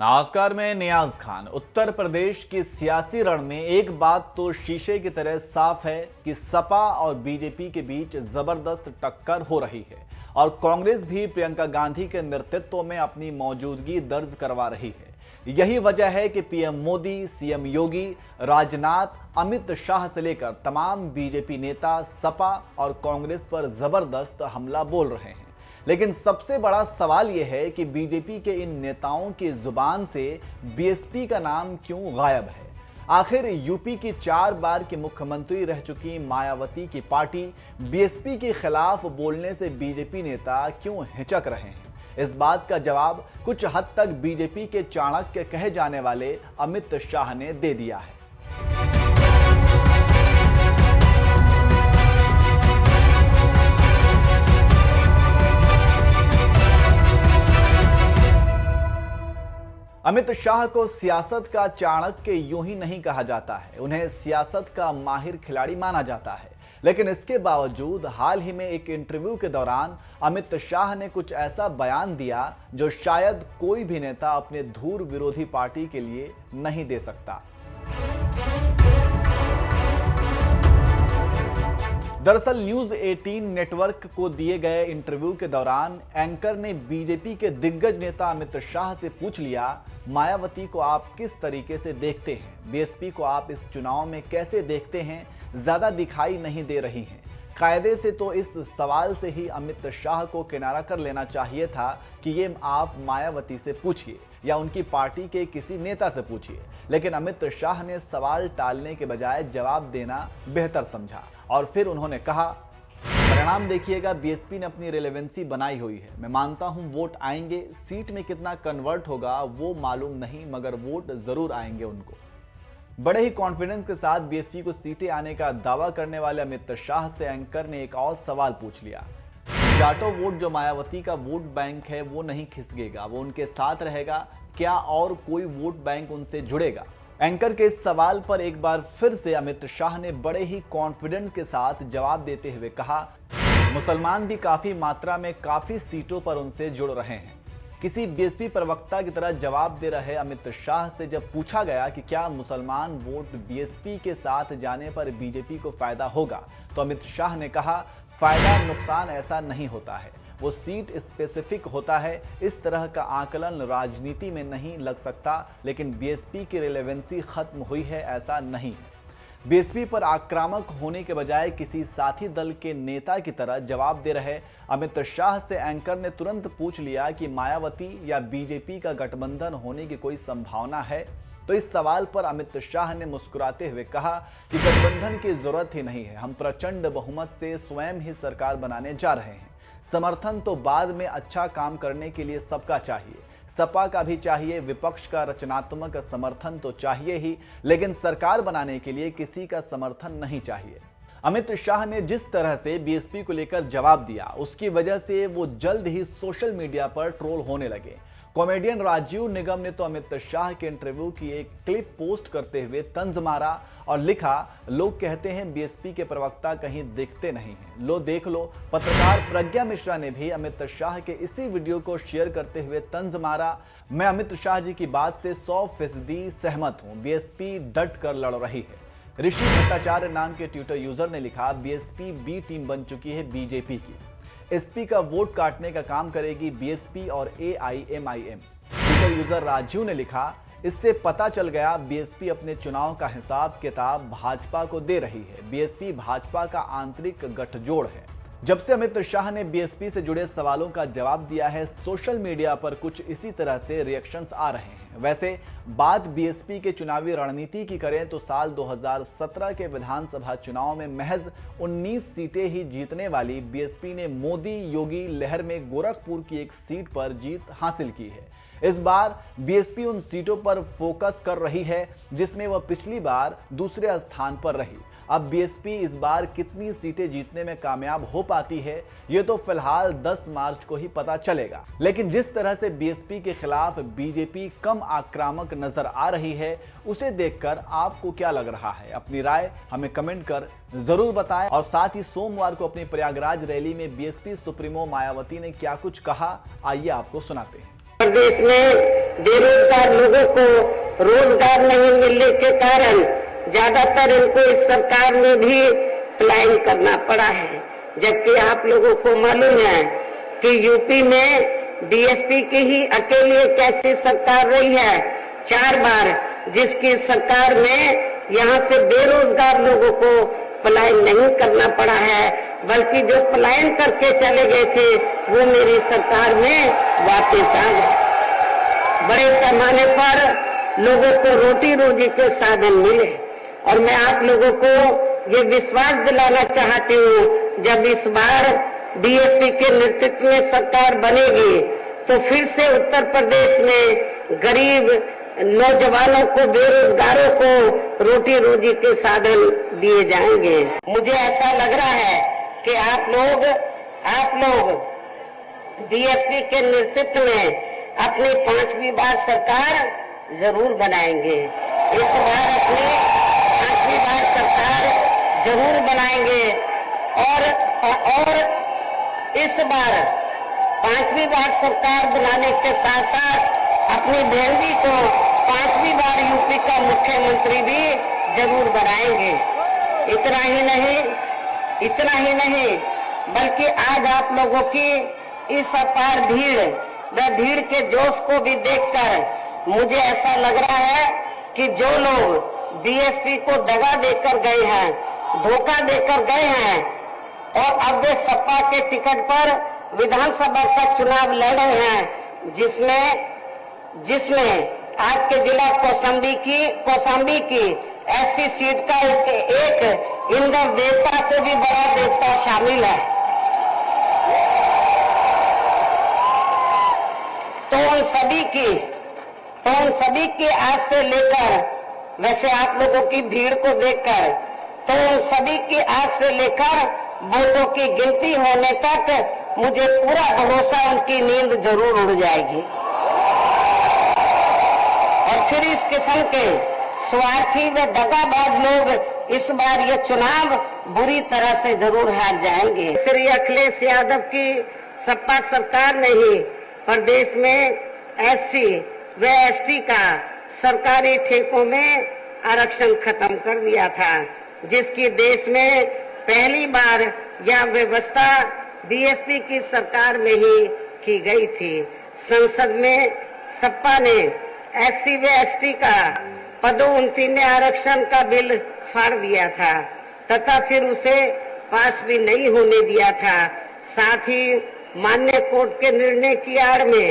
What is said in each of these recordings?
नमस्कार, मैं नियाज खान। उत्तर प्रदेश के सियासी रण में एक बात तो शीशे की तरह साफ है कि सपा और बीजेपी के बीच जबरदस्त टक्कर हो रही है और कांग्रेस भी प्रियंका गांधी के नेतृत्व में अपनी मौजूदगी दर्ज करवा रही है। यही वजह है कि पीएम मोदी, सीएम योगी, राजनाथ, अमित शाह से लेकर तमाम बीजेपी नेता सपा और कांग्रेस पर जबरदस्त हमला बोल रहे हैं। लेकिन सबसे बड़ा सवाल यह है कि बीजेपी के इन नेताओं की जुबान से बीएसपी का नाम क्यों गायब है। आखिर यूपी की 4 बार की मुख्यमंत्री रह चुकी मायावती की पार्टी बीएसपी के खिलाफ बोलने से बीजेपी नेता क्यों हिचक रहे हैं। इस बात का जवाब कुछ हद तक बीजेपी के चाणक्य कहे जाने वाले अमित शाह ने दे दिया है। अमित शाह को सियासत का चाणक्य यूं ही नहीं कहा जाता है, उन्हें सियासत का माहिर खिलाड़ी माना जाता है। लेकिन इसके बावजूद हाल ही में एक इंटरव्यू के दौरान अमित शाह ने कुछ ऐसा बयान दिया जो शायद कोई भी नेता अपने धूर विरोधी पार्टी के लिए नहीं दे सकता। दरअसल न्यूज 18 नेटवर्क को दिए गए इंटरव्यू के दौरान एंकर ने बीजेपी के दिग्गज नेता अमित शाह से पूछ लिया, मायावती को आप किस तरीके से देखते हैं, बीएसपी को आप इस चुनाव में कैसे देखते हैं, ज्यादा दिखाई नहीं दे रही हैं। कायदे से तो इस सवाल से ही अमित शाह को किनारा कर लेना चाहिए था कि ये आप मायावती से पूछिए या उनकी पार्टी के किसी नेता से पूछिए। लेकिन अमित शाह ने सवाल टालने के बजाय जवाब देना बेहतर समझा और फिर उन्होंने कहा, परिणाम देखिएगा, बीएसपी ने अपनी रेलेवेंसी बनाई हुई है। मैं मानता हूं वोट आएंगे, सीट में कितना कन्वर्ट होगा वो मालूम नहीं, मगर वोट जरूर आएंगे उनको। बड़े ही कॉन्फिडेंस के साथ बीएसपी को सीटें आने का दावा करने वाले अमित शाह से एंकर ने एक और सवाल पूछ लिया। जाटो वोट जो मायावती का वोट बैंक है वो नहीं खिसकेगा, वो उनके साथ रहेगा, क्या और कोई वोट बैंक उनसे जुड़ेगा? एंकर के इस सवाल पर एक बार फिर से अमित शाह ने बड़े ही कॉन्फिडेंस के साथ जवाब देते हुए कहा, मुसलमान भी काफी मात्रा में काफी सीटों पर उनसे जुड़ रहे हैं। किसी बीएसपी प्रवक्ता की तरह जवाब दे रहे अमित शाह से जब पूछा गया कि क्या मुसलमान वोट बीएसपी के साथ जाने पर बीजेपी को फायदा होगा, तो अमित शाह ने कहा, फायदा नुकसान ऐसा नहीं होता है, वो सीट स्पेसिफिक होता है। इस तरह का आकलन राजनीति में नहीं लग सकता, लेकिन बीएसपी की रिलेवेंसी खत्म हुई है ऐसा नहीं है। बीएसपी पर आक्रामक होने के बजाय किसी साथी दल के नेता की तरह जवाब दे रहे अमित शाह से एंकर ने तुरंत पूछ लिया कि मायावती या बीजेपी का गठबंधन होने की कोई संभावना है। तो इस सवाल पर अमित शाह ने मुस्कुराते हुए कहा कि गठबंधन की जरूरत ही नहीं है, हम प्रचंड बहुमत से स्वयं ही सरकार बनाने जा रहे हैं। समर्थन तो बाद में अच्छा काम करने के लिए सबका चाहिए, सपा का भी चाहिए, विपक्ष का रचनात्मक समर्थन तो चाहिए ही, लेकिन सरकार बनाने के लिए किसी का समर्थन नहीं चाहिए। अमित शाह ने जिस तरह से बीएसपी को लेकर जवाब दिया, उसकी वजह से वो जल्द ही सोशल मीडिया पर ट्रोल होने लगे। कॉमेडियन राजीव निगम ने तो अमित शाह के इंटरव्यू की एक क्लिप पोस्ट करते हुए तंज मारा और लिखा, लोग कहते हैं बीएसपी के प्रवक्ता कहीं दिखते नहीं हैं, लो देख लो। पत्रकार प्रज्ञा मिश्रा ने भी अमित शाह के इसी वीडियो को शेयर करते हुए तंज मारा, मैं अमित शाह जी की बात से 100% सहमत हूं, बीएसपी डट कर लड़ रही है। ऋषि भट्टाचार्य नाम के ट्विटर यूजर ने लिखा, बीएसपी बी टीम बन चुकी है बीजेपी की, एसपी का वोट काटने का काम करेगी बीएसपी और एआईएमआईएम। ट्विटर यूजर राजीव ने लिखा, इससे पता चल गया बीएसपी अपने चुनाव का हिसाब किताब भाजपा को दे रही है, बीएसपी भाजपा का आंतरिक गठजोड़ है। जब से अमित शाह ने बीएसपी से जुड़े सवालों का जवाब दिया है, सोशल मीडिया पर कुछ इसी तरह से रिएक्शंस आ रहे हैं। वैसे बात बीएसपी के चुनावी रणनीति की करें तो साल 2017 के विधानसभा चुनाव में महज 19 सीटें ही जीतने वाली बीएसपी ने मोदी योगी लहर में गोरखपुर की एक सीट पर जीत हासिल की है। इस बार बीएसपी उन सीटों पर फोकस कर रही है जिसमें वह पिछली बार दूसरे स्थान पर रही। अब बीएसपी इस बार कितनी सीटें जीतने में कामयाब हो पाती है ये तो फिलहाल 10 मार्च को ही पता चलेगा। लेकिन जिस तरह से बीएसपी के खिलाफ बीजेपी कम आक्रामक नजर आ रही है, उसे देखकर आपको क्या लग रहा है? अपनी राय हमें कमेंट कर जरूर बताएं। और साथ ही सोमवार को अपनी प्रयागराज रैली में बीएसपी सुप्रीमो मायावती ने क्या कुछ कहा, आइए आपको सुनाते हैं। प्रदेश में बेरोजगार लोगों को रोजगार नहीं मिलने के कारण ज्यादातर इनको इस सरकार में भी पलायन करना पड़ा है। जबकि आप लोगों को मालूम है कि यूपी में बीएसपी की ही अकेली एक ऐसी सरकार रही है 4 बार, जिसकी सरकार में यहाँ से बेरोजगार लोगों को पलायन नहीं करना पड़ा है, बल्कि जो पलायन करके चले गए थे वो मेरी सरकार में वापस आ गए। बड़े पैमाने पर लोगों को रोटी रोजी के साधन मिले और मैं आप लोगों को ये विश्वास दिलाना चाहती हूँ, जब इस बार बीएसपी के नेतृत्व में सरकार बनेगी तो फिर से उत्तर प्रदेश में गरीब नौजवानों को, बेरोजगारों को रोटी रोजी के साधन दिए जाएंगे। मुझे ऐसा लग रहा है कि आप लोग बीएसपी के नेतृत्व में अपनी 5वीं बार सरकार जरूर बनाएंगे। इस बार अपनी 5वीं बार सरकार जरूर बनाएंगे और इस बार 5वीं बार सरकार बनाने के साथ साथ अपनी बहन जी को 5वीं बार यूपी का मुख्यमंत्री भी जरूर बनाएंगे। इतना ही नहीं बल्कि आज आप लोगों की इस अपार भीड़ के जोश को भी देखकर मुझे ऐसा लग रहा है कि जो लोग बीएसपी को दगा देकर गए हैं, धोखा देकर गए हैं और अब वे सपा के टिकट पर विधानसभा का चुनाव लड़ रहे हैं, जिसमें आपके जिला कौशाम्बी की ऐसी सीट का एक इंद्र देवता से भी बड़ा देवता शामिल है। तो उन सभी की आज से लेकर, वैसे आप लोगों की भीड़ को देखकर, तो उन सभी की आज से लेकर वोटों की गिनती होने तक मुझे पूरा भरोसा उनकी नींद जरूर उड़ जाएगी और फिर इस किस्म के स्वार्थी व दगाबाज लोग इस बार ये चुनाव बुरी तरह से जरूर हार जाएंगे। श्री अखिलेश यादव की सपा सरकार ने ही प्रदेश में एससी व एसटी का सरकारी ठेकों में आरक्षण खत्म कर दिया था, जिसकी देश में पहली बार यह व्यवस्था बीएसपी की सरकार में ही की गई थी। संसद में सपा ने एससी व एसटी का पदोन्नति में आरक्षण का बिल फाड़ दिया था तथा फिर उसे पास भी नहीं होने दिया था। साथ ही मान्य कोर्ट के निर्णय की आड़ में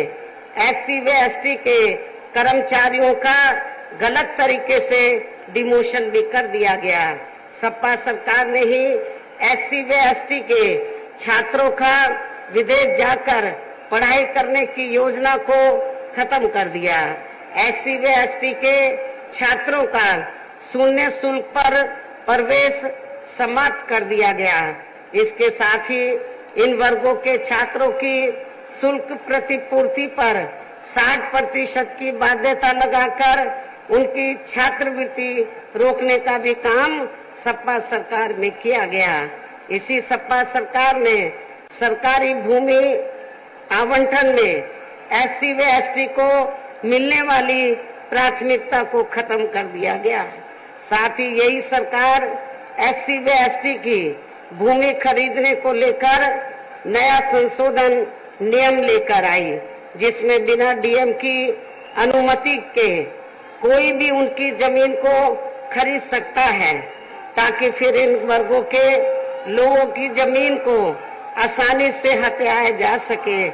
एससी व एसटी के कर्मचारियों का गलत तरीके से डिमोशन भी कर दिया गया। सपा सरकार ने ही एससी व एसटी के छात्रों का विदेश जाकर पढ़ाई करने की योजना को खत्म कर दिया। एससी व एसटी के छात्रों का शून्य शुल्क पर प्रवेश समाप्त कर दिया गया। इसके साथ ही इन वर्गों के छात्रों की शुल्क प्रतिपूर्ति पर 60% की बाध्यता लगाकर उनकी छात्रवृत्ति रोकने का भी काम सपा सरकार में किया गया। इसी सपा सरकार ने सरकारी भूमि आवंटन में एससी व एसटी को मिलने वाली प्राथमिकता को खत्म कर दिया गया। साथ ही यही सरकार एससी व एसटी की भूमि खरीदने को लेकर नया संशोधन नियम लेकर आई, जिसमें बिना डीएम की अनुमति के कोई भी उनकी जमीन को खरीद सकता है, ताकि फिर इन वर्गों के लोगों की जमीन को आसानी से हथियाया जा सके।